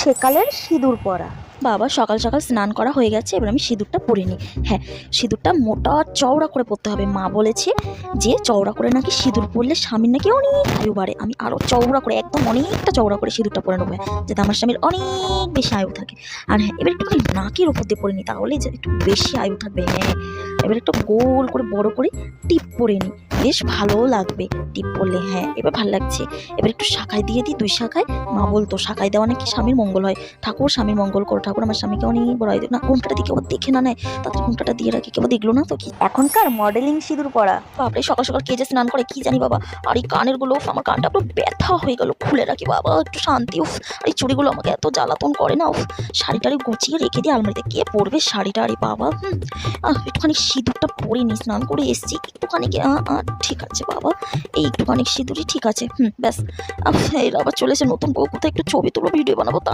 সেকালের সিঁদুর পরা। বাবা সকাল সকাল স্নান করা হয়ে গেছে, এবার আমি সিঁদুরটা পরে নিই। হ্যাঁ, সিঁদুরটা মোটা চওড়া করে পরতে হবে। মা বলেছে যে চওড়া করে নাকি সিঁদুর পরলে স্বামীর নাকি অনেক আয়ু বাড়ে। আমি আরও চওড়া করে, একদম অনেকটা চওড়া করে সিঁদুরটা পরে নেবো, যাতে আমার স্বামীর অনেক বেশি আয়ু থাকে। আর হ্যাঁ, এবার একটুখানি নাকের ওপর দিয়ে পরে নিই, তাহলে যে একটু বেশি আয়ু থাকবে। হ্যাঁ, এবার একটু গোল করে বড় করে টিপ পরে নিই, বেশ ভালো লাগবে টিপ পরলে। হ্যাঁ, এবার ভালো লাগছে। এবার একটু শাখায় দিয়ে দিই, 2 শাখায়। মা বলতো শাখায় দেওয়া নাকি স্বামীর মঙ্গল হয়। ঠাকুর স্বামীর মঙ্গল করো, ঠাকুর আমার স্বামীকে অনেক বড় হয় না। ঘুমটাটা দিকে আবার দেখে না নেয়, তাদের ঘুমটাটা দিয়ে রাখি, কেউ দেখলো না তো কি। এখনকার মডেলিং সিঁদুর পরা। বাপরে, সকাল সকাল কে যে স্নান করে কি জানি বাবা। আর এই কানের গুলো, আমার কানটা পুরো ব্যথা হয়ে গেল, খুলে রাখি বাবা একটু শান্তি। উফ, আর এই চুড়িগুলো আমাকে এত জ্বালাতন করে না। উফ, শাড়িটারি গুছিয়ে রেখে দিই আলমারিতে, কে পরবে শাড়িটা? আরে বাবা, একটুখানি সিঁদুরটা পরে নি, স্নান করে এসছি একটুখানি। ঠিক আছে বাবা, এই একটুখানি সিঁদুরই ঠিক আছে। ব্যাস। এর আবার চলেছে নতুন বউ, কোথায় একটু ছবি তুলো, ভিডিও বানাবো তা